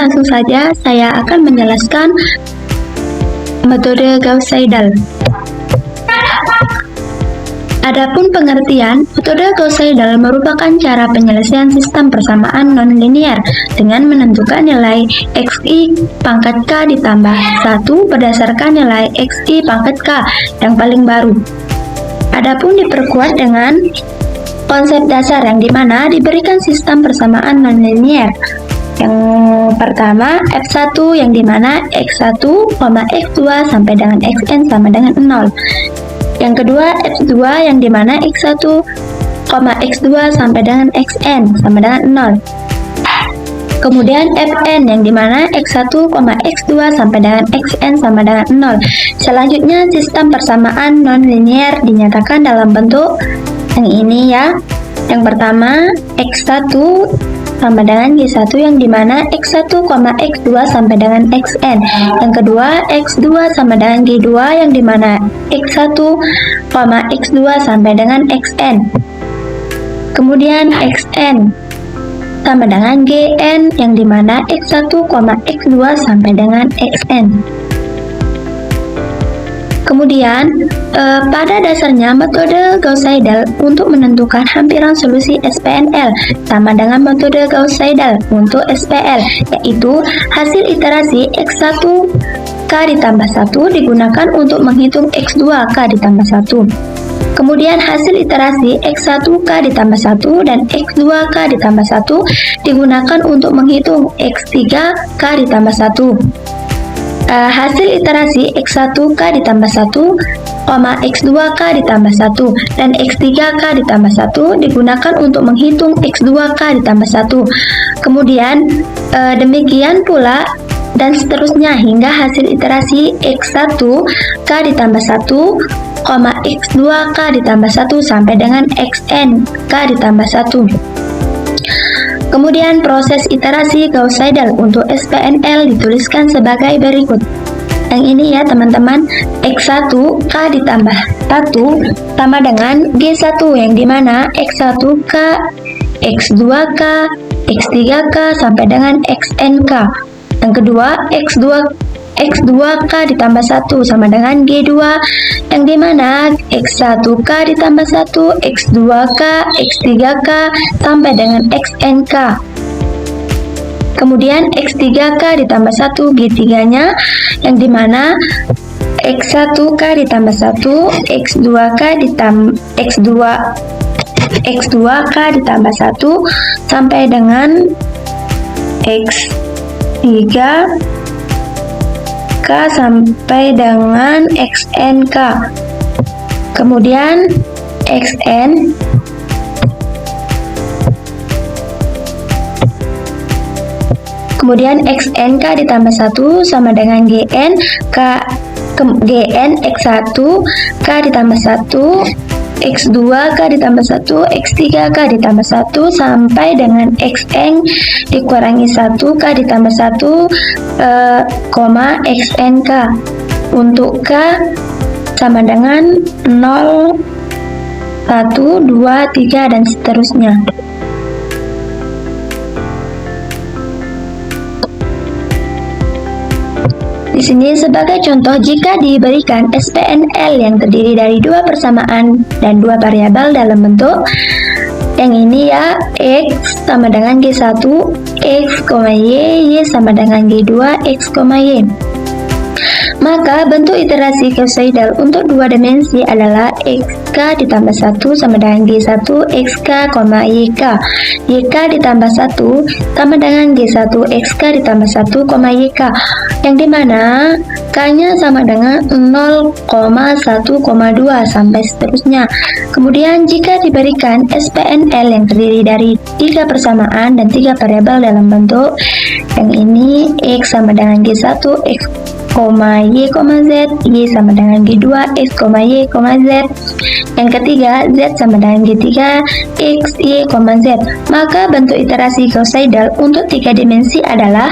langsung saja saya akan menjelaskan metode Gauss-Seidel. Adapun pengertian, metode Gauss-Seidel merupakan cara penyelesaian sistem persamaan nonlinear dengan menentukan nilai xi pangkat k ditambah 1 berdasarkan nilai xi pangkat k yang paling baru. Adapun diperkuat dengan konsep dasar yang dimana diberikan sistem persamaan nonlinear. Yang pertama f1 yang dimana x1, x2 sampai dengan xn sama dengan 0. Yang kedua x2 yang dimana x1, x2 sampai dengan xn sama dengan 0. Kemudian fn yang dimana x1, x2 sampai dengan xn sama dengan 0. Selanjutnya sistem persamaan nonlinear dinyatakan dalam bentuk yang ini ya. Yang pertama x1 sama dengan y1 yang dimana x1, x2 sampai dengan xn. Yang kedua x2 sama dengan y2 yang dimana x1, x2 sampai dengan xn. Kemudian xn sama dengan gn yang dimana x1, x2 sampai dengan xn. Kemudian, pada dasarnya metode Gauss-Seidel untuk menentukan hampiran solusi SPNL sama dengan metode Gauss-Seidel untuk SPL, yaitu hasil iterasi x1 k ditambah 1 digunakan untuk menghitung x2 k ditambah 1. Kemudian hasil iterasi x1 k ditambah 1 dan x2 k ditambah 1 digunakan untuk menghitung x3 k ditambah 1. Hasil iterasi x1 k ditambah 1, x2 k ditambah 1 dan x3 k ditambah 1 digunakan untuk menghitung x2 k ditambah 1. Kemudian demikian pula dan seterusnya hingga hasil iterasi x1 k ditambah 1, x2 k ditambah 1 sampai dengan xn k ditambah 1. Kemudian proses iterasi Gauss-Seidel untuk SPNL dituliskan sebagai berikut. Yang ini ya teman-teman, x1 k ditambah 1 sama dengan g1 yang dimana x1 k, x2 k, x3 k sampai dengan xnk. Yang kedua x2 k ditambah 1 sama dengan g2 yang dimana x1 k ditambah 1, x2 k, x3 k sampai dengan xnk. Kemudian x3 k ditambah 1 g3 nya yang dimana x1 k ditambah 1, x2 k ditambah 1 sampai dengan x3 k sampai dengan xnk. Kemudian xn k ditambah 1 sama dengan gn x1 k ditambah 1, x2 k ditambah 1, x3 k ditambah 1 sampai dengan xn dikurangi 1 k ditambah 1, xnk. Untuk k sama dengan 0, 1, 2, 3 dan seterusnya. Di sini sebagai contoh, jika diberikan SPNL yang terdiri dari dua persamaan dan dua variabel dalam bentuk yang ini ya, x sama dengan g1, x, y sama dengan g2, x, y. Maka bentuk iterasi Gauss-Seidel untuk dua dimensi adalah xk ditambah 1 sama dengan g1 xk, yk. Yk ditambah 1 sama dengan g1 xk ditambah 1, yk. Yang dimana k-nya sama dengan 0,1,2 sampai seterusnya. Kemudian jika diberikan SPNL yang terdiri dari tiga persamaan dan tiga variabel dalam bentuk yang ini x sama dengan g1 x, y, z, y sama dengan g2 x, y, z. Yang ketiga z sama dengan g3 x, y, z. Maka bentuk iterasi Gauss-Seidel untuk tiga dimensi adalah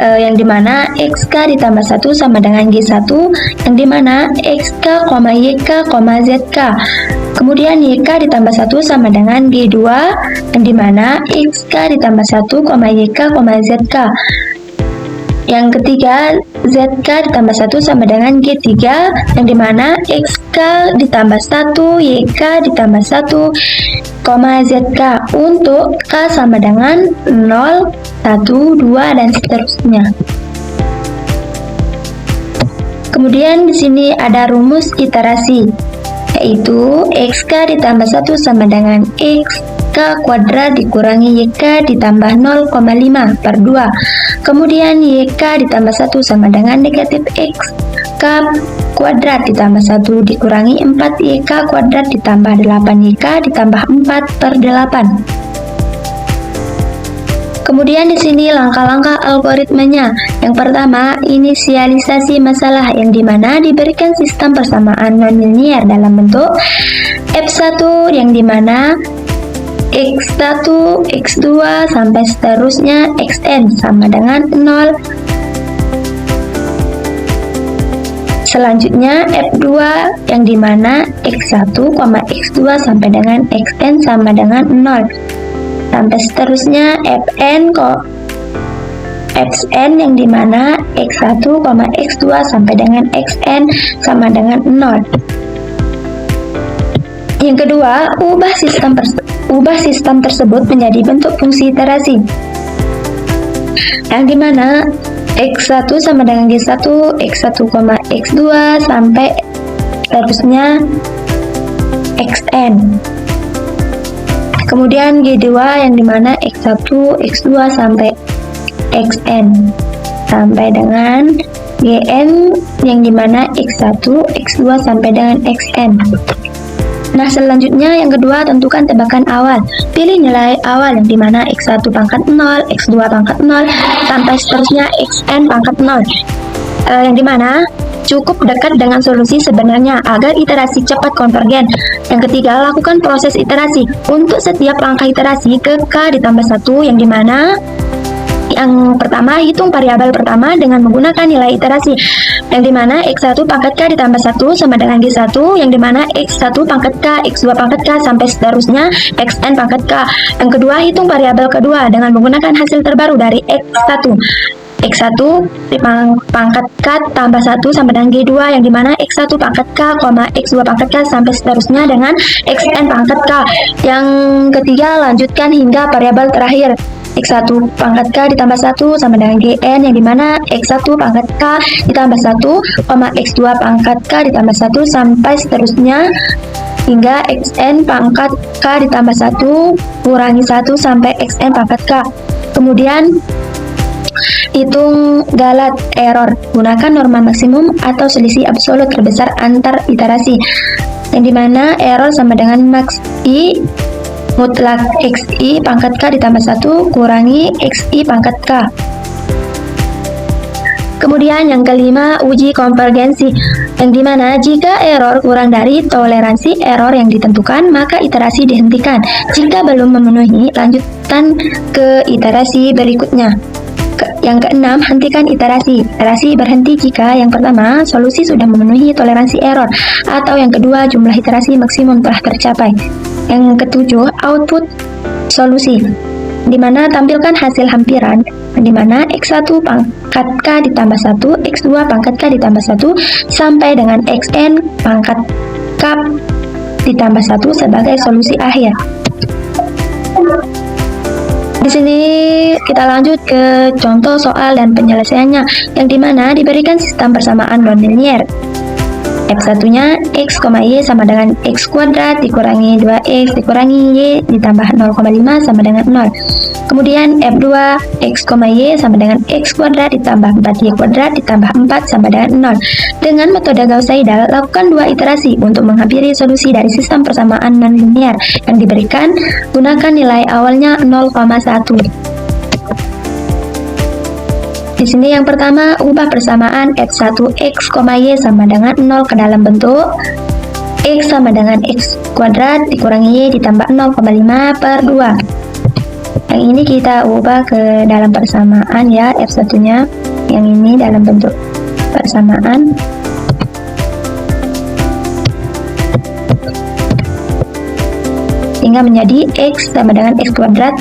yang dimana xk ditambah 1 sama dengan g1 yang dimana xk, yk, zk. Kemudian YK ditambah 1 sama dengan G2, yang dimana XK ditambah 1, YK, ZK. Yang ketiga, ZK ditambah 1 sama dengan G3, yang dimana XK ditambah 1, YK ditambah 1, ZK. Untuk K sama dengan 0, 1, 2, dan seterusnya. Kemudian di sini ada rumus iterasi, yaitu XK ditambah 1 sama dengan XK kuadrat dikurangi YK ditambah 0,5 per 2. Kemudian YK ditambah 1 sama dengan negatif XK kuadrat ditambah 1 dikurangi 4 YK kuadrat ditambah 8 YK ditambah 4 per 8. Kemudian di sini langkah-langkah algoritmanya. Yang pertama, inisialisasi masalah, yang dimana diberikan sistem persamaan nonlinier dalam bentuk F1, yang dimana X1, X2 sampai seterusnya Xn sama dengan 0. Selanjutnya F2, yang dimana X1, X2 sampai dengan Xn sama dengan 0. Sampai seterusnya Fn Xn, yang dimana X1, X2 sampai dengan Xn sama dengan 0. Yang kedua, ubah sistem tersebut menjadi bentuk fungsi iterasi, yang dimana X1 sama dengan G1, X1, X2 sampai seterusnya Xn. Kemudian G2, yang dimana X1, X2 sampai Xn sampai dengan Gn, yang dimana X1, X2 sampai dengan Xn. Nah, selanjutnya yang kedua, tentukan tebakan awal. Pilih nilai awal, yang dimana X1 pangkat 0, X2 pangkat 0 sampai seterusnya Xn pangkat 0, yang dimana cukup dekat dengan solusi sebenarnya agar iterasi cepat konvergen. Yang ketiga, lakukan proses iterasi. Untuk setiap langkah iterasi ke K ditambah 1, yang dimana yang pertama, hitung variabel pertama dengan menggunakan nilai iterasi, yang dimana X1 pangkat K ditambah 1 sama dengan G1, yang dimana X1 pangkat K, X2 pangkat K sampai seterusnya Xn pangkat K. Yang kedua, hitung variabel kedua dengan menggunakan hasil terbaru dari X1. X1 pangkat K tambah 1 sama dengan G2, yang dimana X1 pangkat K, X2 pangkat K sampai seterusnya dengan Xn pangkat K. Yang ketiga, lanjutkan hingga variabel terakhir. X1 pangkat K ditambah 1 sama dengan Gn, yang dimana X1 pangkat K ditambah 1, X2 pangkat K ditambah 1 sampai seterusnya hingga Xn pangkat K ditambah 1 kurangi 1 sampai Xn pangkat K. Kemudian hitung galat error, gunakan norma maksimum atau selisih absolut terbesar antar iterasi, yang dimana error sama dengan max I mutlak xi pangkat K ditambah 1 kurangi xi pangkat K. Kemudian yang kelima, uji konvergensi, yang dimana jika error kurang dari toleransi error yang ditentukan, maka iterasi dihentikan. Jika belum memenuhi, lanjutkan ke iterasi berikutnya. Yang keenam, hentikan iterasi. Iterasi berhenti jika yang pertama, solusi sudah memenuhi toleransi error, atau yang kedua, jumlah iterasi maksimum telah tercapai. Yang ketujuh, output solusi, di mana tampilkan hasil hampiran, di mana X1 pangkat K ditambah 1, X2 pangkat K ditambah 1, sampai dengan Xn pangkat K ditambah 1 sebagai solusi akhir. Di sini kita lanjut ke contoh soal dan penyelesaiannya, yang dimana diberikan sistem persamaan nonlinier. X1-nya X, Y sama dengan X kuadrat dikurangi 2X dikurangi Y ditambah 0,5 sama dengan 0. Kemudian F2 X, Y sama dengan X kuadrat ditambah 4Y kuadrat ditambah 4 sama dengan 0. Dengan metode Gauss-Seidel, lakukan 2 iterasi untuk menghampiri solusi dari sistem persamaan nonlinier yang diberikan. Gunakan nilai awalnya 0,1. Di sini yang pertama, ubah persamaan F1X, Y sama dengan 0 ke dalam bentuk X sama dengan X kuadrat dikurangi Y ditambah 0,5 per 2. Yang ini kita ubah ke dalam persamaan ya, F1-nya. Yang ini dalam bentuk persamaan. sehingga menjadi X sama dengan X kuadrat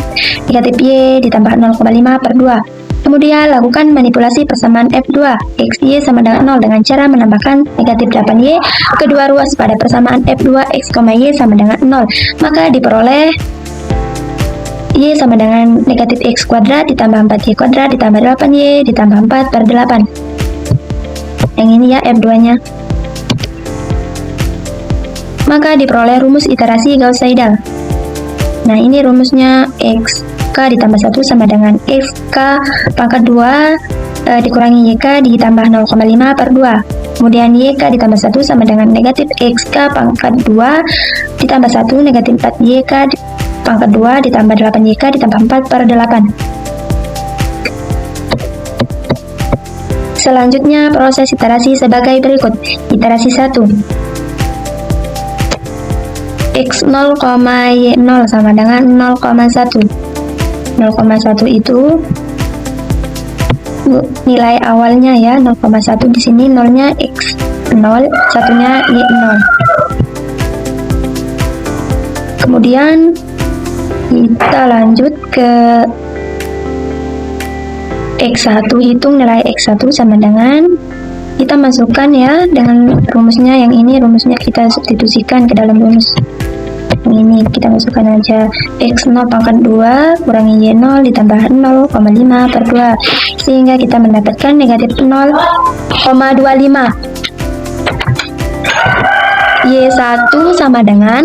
negatif Y ditambah 0,5 per 2. Kemudian lakukan manipulasi persamaan F2 XY sama dengan 0 dengan cara menambahkan negatif 8Y kedua ruas pada persamaan F2 X, Y sama dengan 0. Maka diperoleh Y sama dengan negatif X kuadrat ditambah 4Y kuadrat ditambah 8Y ditambah 4 per 8. Yang ini ya F2 nya. Maka diperoleh rumus iterasi Gauss-Seidel. Nah ini rumusnya XK ditambah 1 sama dengan XK pangkat 2 dikurangi YK ditambah 0,5 per 2. Kemudian YK ditambah 1 sama dengan negatif XK pangkat 2 ditambah 1 negatif 4YK pangkat 2 ditambah 8YK ditambah 4 per 8. Selanjutnya proses iterasi sebagai berikut. Iterasi 1. X0, Y0 sama dengan 0,1. 0,1 itu nilai awalnya ya, 0,1 di sini nolnya X0, satunya Y0. Kemudian kita lanjut ke X1, hitung nilai X1 sama dengan kita masukkan ya dengan rumusnya yang ini, rumusnya kita substitusikan ke dalam rumus ini. Kita masukkan aja X0 pangkat 2 kurangi Y0 ditambah 0,5 per 2 sehingga kita mendapatkan negatif 0,25. Y1 sama dengan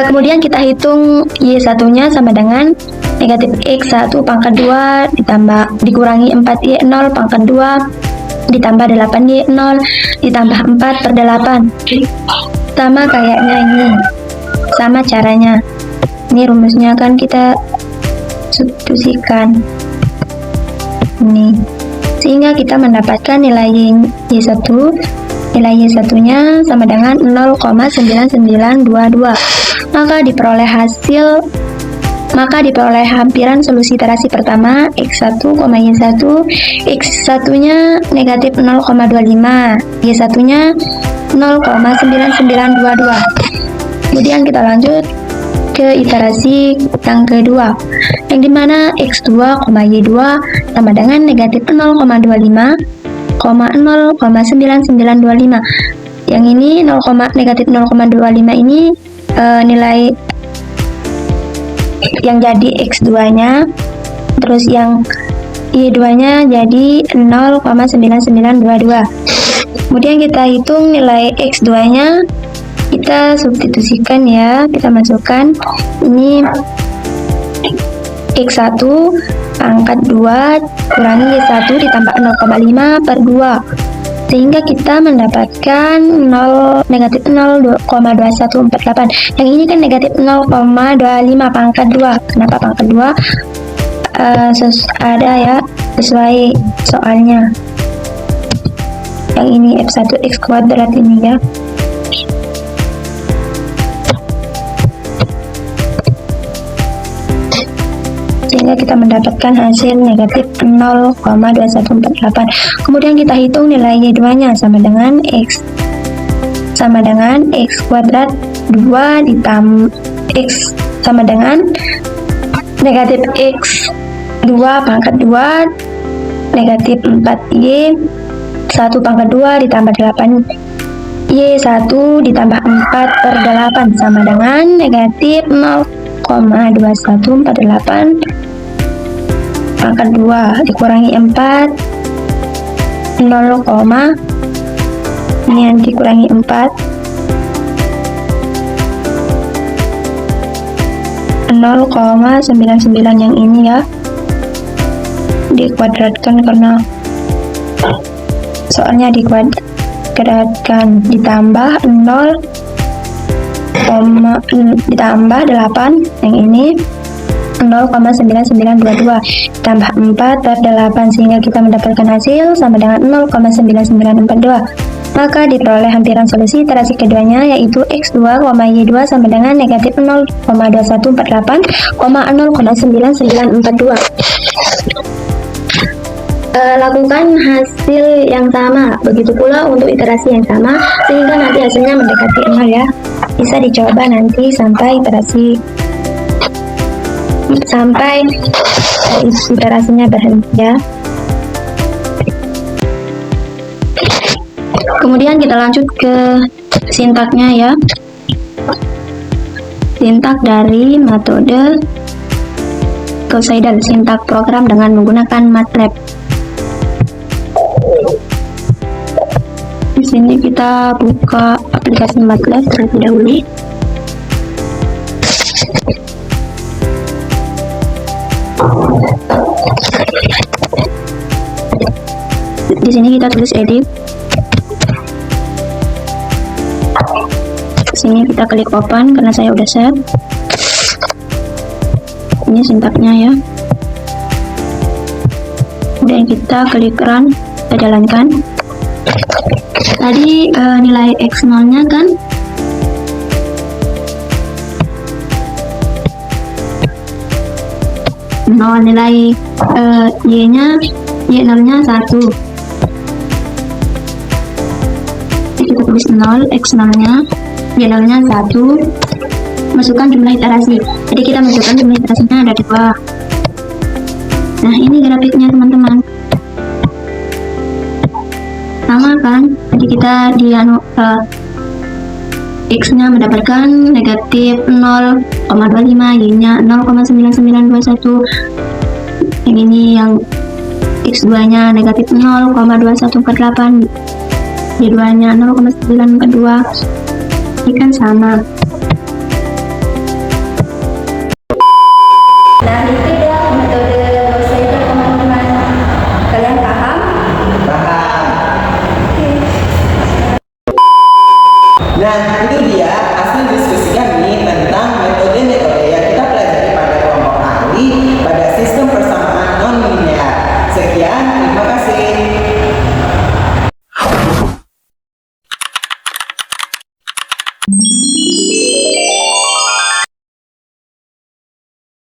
kemudian kita hitung Y1 nya sama dengan negatif X1 pangkat 2 dikurangi 4Y0 pangkat 2 ditambah 8Y0 ditambah 4 per 8. Sama kayaknya ini, sama caranya. Ini rumusnya kan kita substitusikan ini sehingga kita mendapatkan nilai Y1. Nilai Y1 nya sama dengan 0,9922. Maka diperoleh hampiran solusi iterasi pertama X1, Y1. X1 nya negatif 0,25, Y1 nya 0,9922. Kemudian kita lanjut ke iterasi yang kedua, yang dimana X2, Y2 sama dengan negatif 0,25, 0,9925. Yang ini negatif 0,25 ini nilai yang jadi X2 nya, terus yang Y2 nya jadi 0,9922. Kemudian kita hitung nilai X2 nya, kita substitusikan ya, kita masukkan ini X1 pangkat 2 kurangi Y1 ditambah 0,5 per 2 sehingga kita mendapatkan negatif 0,2148. Yang ini kan negatif 0,25 pangkat 2. Kenapa pangkat 2? Ada ya, sesuai soalnya. Yang ini F1 X kuadrat ini ya. Sehingga kita mendapatkan hasil negatif 0,2148. Kemudian kita hitung nilai Y2 nya sama dengan X kuadrat 2 ditambah X sama dengan negatif X2 pangkat 2 negatif 4Y 1 pangkat 2 ditambah 8Y1 ditambah 4 per 8 sama dengan negatif 0,2148 pangkat 2 dikurangi 4 0, ini yang dikurangi 4 0,99 yang ini ya, dikuadratkan karena soalnya dikuadratkan ditambah 0, ditambah 8 yang ini 0,9922 tambah 4 per 8 sehingga kita mendapatkan hasil sama dengan 0,9942. Maka diperoleh hampiran solusi iterasi keduanya yaitu X2, Y2 sama dengan negatif 0,2148, 0,9942. Lakukan hasil yang sama, begitu pula untuk iterasi yang sama sehingga nanti hasilnya mendekati 0 ya. bisa dicoba nanti sampai iterasinya berhenti ya. Kemudian kita lanjut ke sintaknya ya. Sintak dari metode Gauss Seidel, sintak program dengan menggunakan MATLAB. Di sini kita buka aplikasi MATLAB terlebih dahulu. Di sini kita tulis edit. Di sini kita klik open karena saya udah save. Ini sintaknya ya. Kemudian kita klik run, kita jalankan. Tadi nilai x0 nya kan nol, nilai y0 nya 1. Kita tulis 0, x0 nya, y0 nya 1, masukkan jumlah iterasi. Jadi kita masukkan jumlah iterasinya ada 2. Nah, ini grafiknya teman-teman, sama kan? Jadi kita di x nya mendapatkan negatif 0,25, y nya 0,9921. Yang ini yang x2 nya negatif 0,2148, y2 nya 0,942. Ini kan sama. Nah,